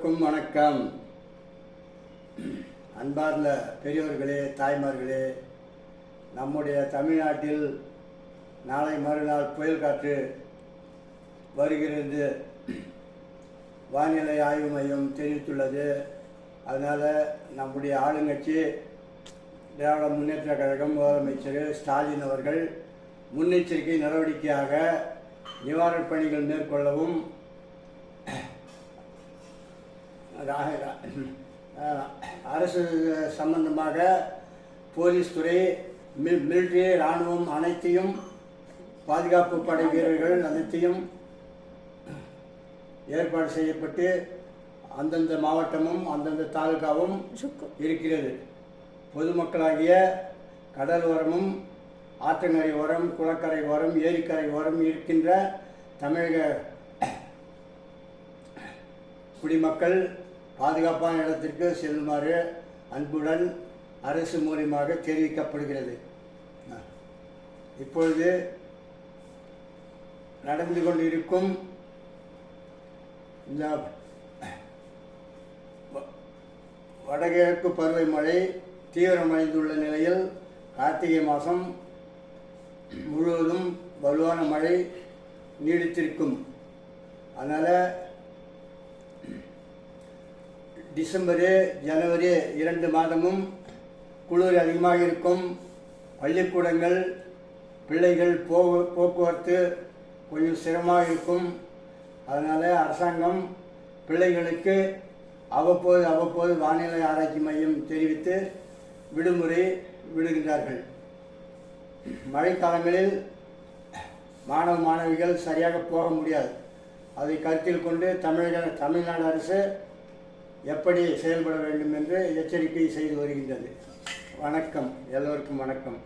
எல்லோருக்கும் வணக்கம். அன்பார்ந்த பெரியோர்களே, தாய்மார்களே, நம்முடைய தமிழ்நாட்டில் நாளை மறுநாள் புயல் காற்று வருகிறது. வானிலை ஆய்வு மையம் தெரிவித்துள்ளது. அதனால் நம்முடைய ஆளுங்கட்சி திராவிட முன்னேற்ற கழகம் முதலமைச்சர் ஸ்டாலின் அவர்கள் முன்னெச்சரிக்கை நடவடிக்கையாக நிவாரணப் பணிகள் மேற்கொள்ளவும் அரசு சம்பந்தமாக போலீஸ் துறை, மிலிட்ரி, இராணுவம் அனைத்தையும், பாதுகாப்பு படை வீரர்கள் அனைத்தையும் ஏற்பாடு செய்யப்பட்டு அந்தந்த மாவட்டமும் அந்தந்த தாலுகாவும் இருக்கிறது. பொதுமக்களாகிய கடல் ஓரமும் ஆற்றங்கரை ஓரம், குளக்கரை ஓரம், ஏரிக்கரை ஓரம் இருக்கின்ற தமிழக குடிமக்கள் பாதுகாப்பான இடத்திற்கு செல்லுமாறு அன்புடன் அரசு மூலமாக தெரிவிக்கப்படுகிறது. இப்பொழுது நடந்து கொண்டிருக்கும் இந்த வடகிழக்கு பருவமழை தீவிரமடைந்துள்ள நிலையில் கார்த்திகை மாதம் முழுவதும் வலுவான மழை நீடித்திருக்கும். அதனால் டிசம்பரு, ஜனவரி 2 மாதமும் குளிர் அதிகமாக இருக்கும். பள்ளிக்கூடங்கள், பிள்ளைகள் போக்குவரத்து கொஞ்சம் சிரமமாக இருக்கும். அதனால் அரசாங்கம் பிள்ளைகளுக்கு அவ்வப்போது வானிலை ஆராய்ச்சி மையம் தெரிவித்து விடுமுறை விடுகின்றார்கள். மழைக்காலங்களில் மாணவிகள் சரியாக போக முடியாது. அதை கருத்தில் கொண்டு தமிழ்நாடு அரசு எப்படி செயல்பட வேண்டும் என்று எச்சரிக்கை செய்து வருகின்றது. வணக்கம், எல்லோருக்கும் வணக்கம்.